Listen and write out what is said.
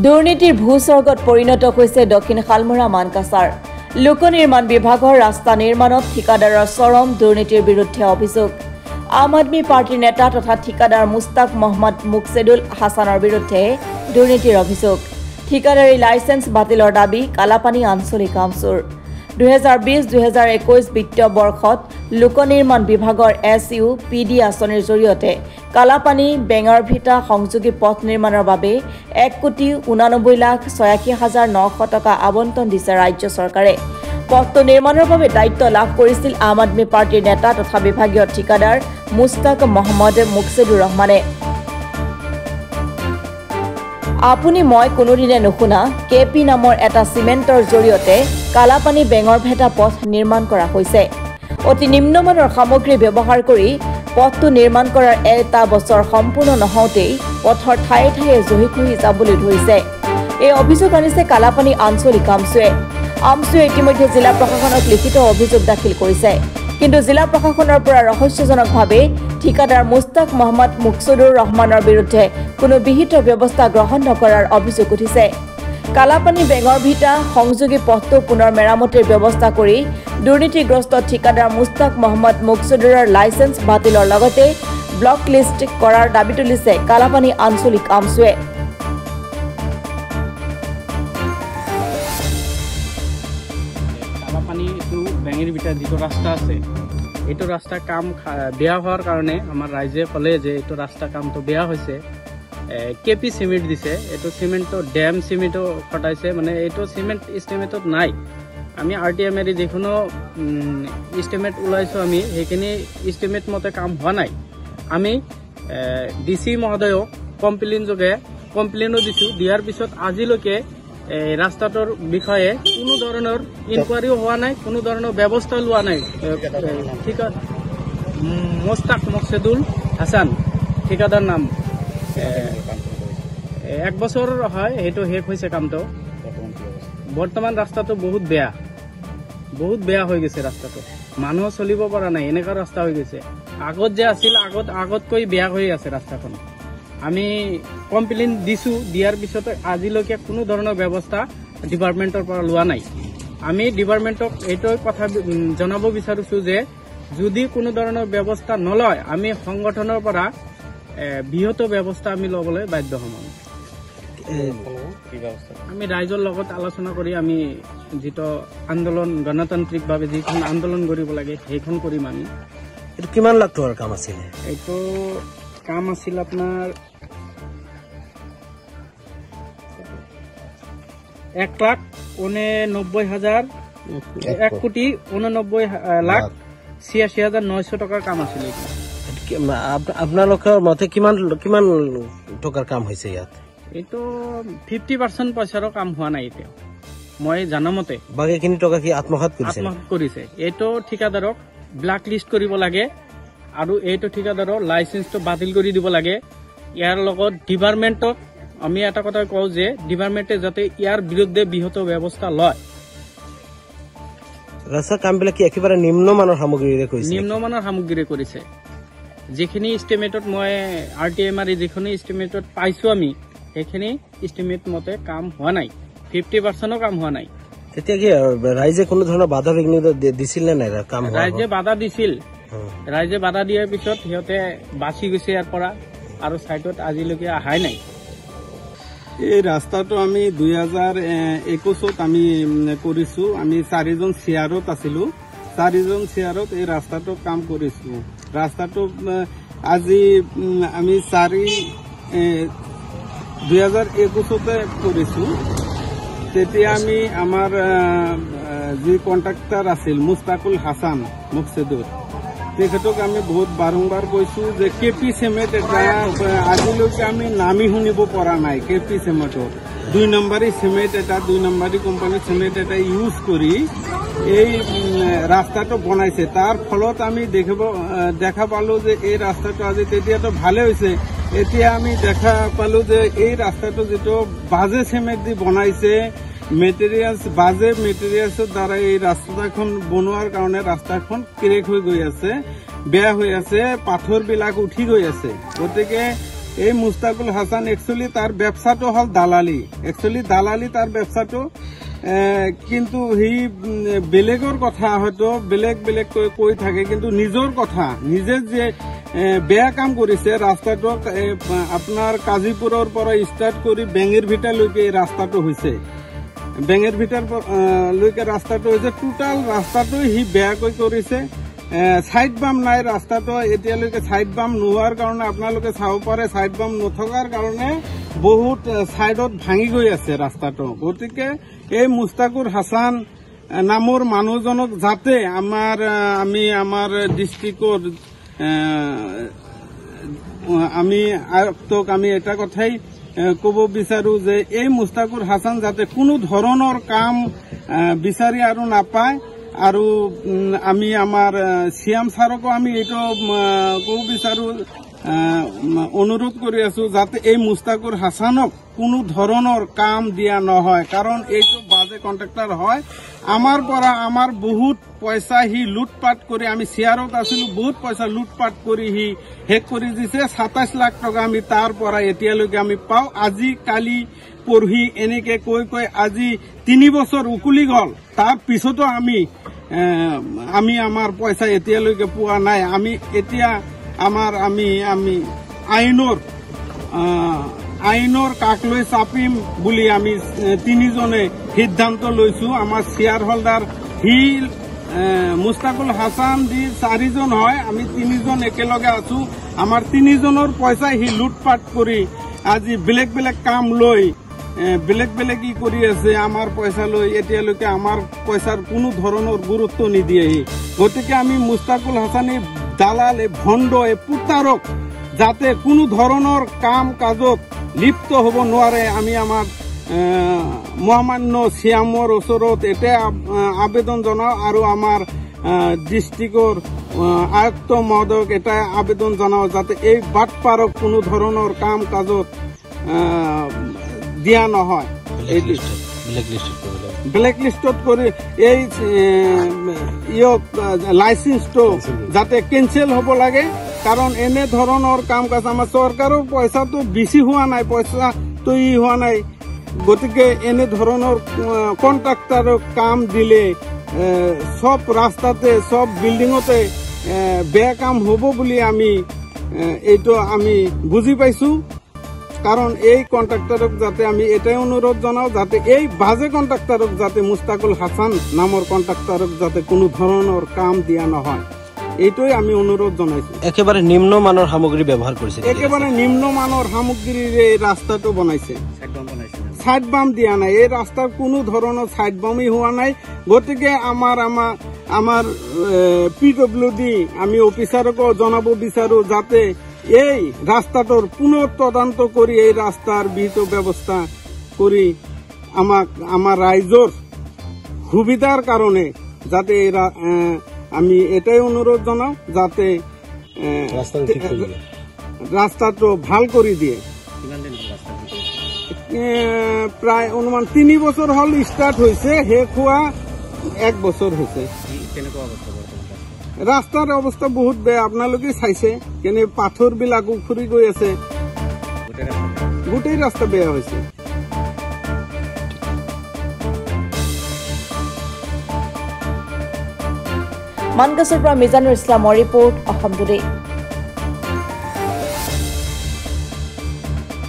দুৰ্নীতিৰ ভূস্বৰ্গত পৰিণত হৈছে দক্ষিণ শালমৰা মানকাছাৰ লোক নিৰ্মাণ বিভাগৰ ৰাস্তা নিৰ্মাণত ঠিকাদাৰৰ চৰম দুৰ্নীতিৰ বিৰুদ্ধে অভিযোগ আম আদমি পাৰ্টিৰ নেতা তথা ঠিকাদাৰ মুস্তাক মহম্মদ মুকছেদুল হাছানৰ বিৰুদ্ধে দুৰ্নীতিৰ অভিযোগ ঠিকাদাৰী লাইসেন্স বাতিলৰ দাবী কালাপানী আঞ্চলিক কামচুৰ 2020-2021 বিত্তীয় বৰ্ষত লোক নিৰ্মাণ বিভাগৰ SU PD আঁচনিৰ জৰিয়তে কালাপানী বেঙৰভিটা সংযোগী পথ নিৰ্মাণৰ বাবে 1,89,86,900 টকা আবণ্টন দিছে ৰাজ্য চৰকাৰে পথটো নিৰ্মাণৰ বাবে দায়িত্ব লাভ কৰিছিল আম আদমি পাৰ্টিৰ নেতা তথা বিভাগীয় ঠিকাদাৰ মুস্তাক মহম্মদ মুকছেদুৰ ৰহমানে আপুনি মই কোনোদিনে নুশুনা কেপি নামৰ এটা সিমেন্টৰ জৰিয়তে কালাপানী বেঙৰভেটা পথ নিৰ্মাণ কৰা হৈছে অতি নিম্নমানৰ সামগ্ৰী ব্যৱহাৰ কৰি পথটো নিৰ্মাণ কৰাৰ এটা বছৰ সম্পূৰ্ণ নহওঁতেই পথৰ ঠায়ে ঠায়ে জহিখহি যাবলৈ ধৰিছে এই অভিযোগ আনিছে কালাপানী আঞ্চলিক আমচুৱে ইতিমধ্যে জিলা প্ৰশাসনক লিখিত অভিযোগ দাখিল কৰিছে কিন্তু জিলা প্ৰশাসনৰ পৰা ৰহস্যজনকভাৱে ঠিকাদাৰ মুস্তাক মহম্মদ মুকছেদুৰ ৰহমানৰ বিৰুদ্ধে কোনো বিহিত ব্যৱস্থা গ্ৰহণ নকৰাৰ অভিযোগ উঠিছে কালাপানী বেঙৰভিটা সংযোগী পথটো পুনৰ মেৰামতিৰ ব্যৱস্থা কৰি দুৰ্নীতিগ্ৰস্ত ঠিকাদাৰ মুস্তাক মহম্মদ মুকছেদুৰৰ লাইসেন্স বাতিলৰ লগতে ব্লক লিষ্ট কৰাৰ দাবী তুলিছে কালাপানী আঞ্চলিক আমচুৱে বেঙেৰিভিটা যিটো ৰাস্তা আছে এইটো ৰাস্তা কাম বেয়া হোৱাৰ কাৰণে আমাৰ ৰাইজে ক'লে যে এইটো ৰাস্তা কামটো বেয়া হৈছে কেপি সিমেন্ট দিছে এইটো সিমেন্টটো ড্যাম সিমেন্টও খটাইছে মানে এইটো সিমেন্ট এস্টিমেটত নাই আমি RTM এর যেকোনো এস্টিমেট ওলাইছো আমি সেইখিনি এস্টিমেট মতে কাম হোৱা নাই আমি DC মহোদয়ক কমপ্লেইনও দিছো দিয়াৰ পিছত আজিলৈকে ৰাস্তাটোৰ বিষয়ে কোনো ধৰণৰ ইনকোয়াৰিও হোৱা নাই কোনো ধৰণৰ ব্যৱস্থা লোৱা নাই ঠিক আছে মুস্তাক মুকছেদুল হাছান ঠিকাদাৰ নাম 1 বছৰ হয় হেতু শেষ হৈছে কামটো বৰ্তমান ৰাস্তাটো বহুত বেয়া হৈ গৈছে ৰাস্তাটো মানুহ চলিব পৰা নাই এনেকা ৰাস্তা হৈ গৈছে আগত যে আছিল আগতকৈ বেয়া হৈ আছে ৰাস্তাখন আমি কমপ্লেইন দিছো দিয়াৰ পিছত আজিলৈকে কোনো ধৰণৰ ব্যৱস্থা ডিপাৰ্টমেন্টৰ পৰা লোৱা নাই আমি ডিপাৰ্টমেন্টক এইটো কথা জনাব বিচাৰিছো যে যদি কোনো ধৰণৰ ব্যৱস্থা নলয় আমি সংগঠনৰ পৰা বৃহৎ ব্যৱস্থা আমি লবলৈ বাধ্য হ'ম আমি ৰাইজৰ লগত আলোচনা কৰি আমি যেটো আন্দোলন গণতান্ত্ৰিকভাৱে যিখন আন্দোলন কৰিব লাগে সেইখন কৰিম আমি এটো কিমান লাখ টকাৰ কাম আছিল এইটো কাম আছিল আপোনাৰ 1,89,86,900 টকাৰ কাম আছিল আপোনালোকৰ মতে কিমান টকাৰ কাম হৈছে ইয়াত এইটো 50% পইচাৰ কাম হোৱা নাই এতিয়া মই জানামতে বাকিখিনি টকা কি আত্মসাৎ কৰিছে এইটো ঠিকাদাৰক ব্ল্যাক লিষ্ট কৰিব লাগে আৰু এইটো ঠিকাদাৰৰ লাইসেন্সটো বাতিল কৰি দিব লাগে ইয়াৰ লগত ডিপাৰ্টমেন্টক আমি এটা কথা কওঁ যে ডিপাৰ্টমেন্টে যাতে ইয়াৰ বিৰুদ্ধে বৃহৎ ব্যৱস্থা লয় ৰাস্তা কামবিলাক কি একেবাৰে নিম্নমানৰ সামগ্ৰীৰে কৰিছে যিখিনি এস্টিমেটত মই RTM আৰু যিখিনি এস্টিমেটত পাইছো আমি সেইখিনি এস্টিমেট মতে কাম হোৱা নাই 50% কাম হোৱা নাই তেতিয়া কি ৰাইজে কোনো ধৰণৰ বাধা বিঘ্ন দিছিল নে নাই কাম ৰাইজে বাধা দিছিল ৰাইজে বাধা দিয়াৰ পিছত সিহঁতে বাছি গৈছে ইয়াৰ পৰা আৰু সাইটত আজিলৈকে আহাই নাই এই ৰাস্তাটো আমি 2021ত আমি কৰিছো আমি 4জন চেয়াৰত আছিলো 4জন চেয়াৰত এই ৰাস্তাটো কাম কৰিছো ৰাস্তাটো আজি আমি 2021তে কৰিছো তেতিয়া আমি আমাৰ যি কন্ট্ৰাক্টৰ আছিল মুস্তাকুল হাছান মুকছেদুৰ তেখেতক আমি বহুত বাৰম্বাৰ কৈছো যে কেপি সিমেন্ট এটা আজিলৈকে আমি নামি শুনিব পৰা নাই কেপি সিমেন্টৰ 2 নম্বৰী সিমেন্ট এটা 2 নম্বৰী কোম্পানীৰ সিমেন্ট এটা ইউজ কৰি এই ৰাস্তাটো বনাইছে তাৰ ফলত আমি দেখা পালো যে এই ৰাস্তাটো আজি তেতিয়াতো ভালে হৈছে এতিয়া আমি দেখা পালো যে এই ৰাস্তাটো যেটো বাজে সিমেন্ট দি বনাইছে বাজে মেটেৰিয়েলছৰ দ্বাৰা এই ৰাস্তাখন বনোৱাৰ কাৰণে ৰাস্তাখন ক্ৰেক হৈ গৈ আছে বেয়া হৈ আছে পাথৰ বিলাক উঠি গৈ আছে গতিকে এই মুস্তাকুল হাসান একচুয়ালি তাৰ ব্যবসাটো হল দালালি, একচুয়ালি দালালি তাৰ ব্যবসাটো, কিন্তু সি বেলেগৰ কথা হয়তো বেলেগ বেলেগ কৈ থাকে, কিন্তু নিজৰ কথা নিজে যে বেয়া কাম কৰিছে ৰাস্তাটো আপোনাৰ কাজিপুৰৰ পৰা ষ্টাৰ্ট কৰি বেঙেৰভিটালৈকে এই ৰাস্তাটো হৈছে, বেঙেৰভিটালৈকে ৰাস্তাটো হৈছে, টোটাল ৰাস্তাটো সি বেয়াকৈ কৰিছে। সাইড বাম নাই ৰাস্তাটো, এতিয়ালৈকে সাইড বাম নোহোৱাৰ কাৰণে আপোনালোকে চাব পাৰে সাইড বাম নথকাৰ কাৰণে বহুত সাইডত ভাঙি গৈ আছে ৰাস্তাটো। গতিকে এই মুস্তাকুৰ হাসান নামৰ মানুহজনক যাতে আমি আমাৰ ডিষ্ট্ৰিক্টৰ আমি আয়ুক্তক আমি এটা কথাই কব বিচাৰো যে এই মুস্তাকুৰ হাসান যাতে কোনো ধৰণৰ কাম বিচাৰি আৰু নাপায়। আৰু আমি আমাৰ চিএম ছাৰকো আমি এইটো কব বিচাৰো, অনুৰোধ কৰি আছো যাতে এই মুস্তাকুৰ হাসানক কোনো ধৰণৰ কাম দিয়া নহয়, কাৰণ এইটো বাজে কন্ট্ৰাক্টৰ হয়। আমাৰ পৰা আমাৰ বহুত পইচা সি লুটপাট কৰি, আমি চিয়াৰত আছিলো, বহুত পইচা লুটপাট কৰি সি শেষ কৰি দিছে। 27 লাখ টকা আমি তাৰ পৰা এতিয়ালৈকে আমি পাওঁ। আজি কালি পঢ়ি এনেকে কৈ কৈ আজি 3 বছৰ উকুলি গল, তাৰ পিছতো আমি আমাৰ পইচা এতিয়ালৈকে পোৱা নাই। আমি এতিয়া আমি আইনৰ কাষ লৈ চাপিম বুলি আমি 3জনে সিদ্ধান্ত লৈছো। আমাৰ শ্বেয়াৰ হোল্ডাৰ সি মুস্তাকুল হাসান দি 4জন হয়, আমি 3জন একেলগে আছো। আমাৰ 3জনৰ পইচা সি লুটপাট কৰি আজি বেলেগ বেলেগ কাম লৈ বেলেগ বেলেগ কি কৰি আছে, আমাৰ পইচা লৈ এতিয়ালৈকে আমাৰ পইচাৰ কোনো ধৰণৰ গুৰুত্ব নিদিয়ে সি। গতিকে আমি মুস্তাকুল হাসানী দালাল, ভণ্ড, পুতাৰক যাতে কোনো ধৰণৰ কাম কাজত লিপ্ত হ'ব নোৱাৰে, আমি আমাৰ মহামান্য চিএমৰ ওচৰত এটাই আবেদন জনাওঁ আৰু আমাৰ ডিষ্ট্ৰিক্টৰ আয়ুক্ত মহোদয়ক এটাই আবেদন জনাওঁ যাতে এই বাটপাৰক কোনো ধৰণৰ কাম কাজত দিয়া নহয়, ব্লেক লিষ্টত কৰি এই লাইচেন্সটো যাতে কেঞ্চেল হ'ব লাগে। কাৰণ এনে ধৰণৰ কাম কাজ আমাৰ চৰকাৰৰ পইচাটো বেছি হোৱা নাই, পইচাটো হোৱা নাই। গতিকে এনে ধৰণৰ কন্ট্ৰাক্টৰক কাম দিলে সব ৰাস্তাতে সব বিল্ডিঙতে বেয়া কাম হ'ব বুলি এইটো আমি বুজি পাইছো। কাৰণ এই কন্ট্ৰাক্টৰক যাতে আমি এটাই অনুৰোধ জনাওঁ যাতে এই বাজে কন্ট্ৰাক্টৰক যাতে মুস্তাকুল হাসান নামৰ কন্ট্ৰাক্টৰক যাতে কোনো ধৰণৰ কাম দিয়া নহয়, এইটোৱে আমি অনুৰোধ জনাইছো। একেবাৰে নিম্নমানৰ সামগ্ৰী ব্যৱহাৰ কৰিছে, একেবাৰে নিম্নমানৰ সামগ্ৰীৰে এই ৰাস্তাটো বনাইছে, সাইড বাম দিয়া নাই। এই ৰাস্তাৰ কোনো ধৰণৰ সাইড বামই হোৱা নাই। গতিকে আমাৰ PWD আমি অফিচাৰকো জনাব বিচাৰো যাতে এই ৰাস্তাটোৰ পুনৰ তদন্ত কৰি এই ৰাস্তাৰ বিহিত ব্যৱস্থা কৰি আমাৰ ৰাইজৰ সুবিধাৰ কাৰণে যাতে আমি এটাই অনুৰোধ জনাওঁ যাতে ৰাস্তাটো ভাল কৰি দিয়ে। প্ৰায় অনুমান 3 বছৰ হল ষ্টাৰ্ট হৈছে, শেষ হোৱা 1 বছৰ হৈছে। ৰাস্তাৰ অৱস্থা বহুত বেয়া, আপোনালোকে চাইছে কেনে পাথৰ বিলাক উফৰি গৈ আছে, গোটেই ৰাস্তা বেয়া হৈছে। মানগাছৰ পৰা মিজানুৰ ইছলামৰ ৰিপৰ্ট, অসম টুডে।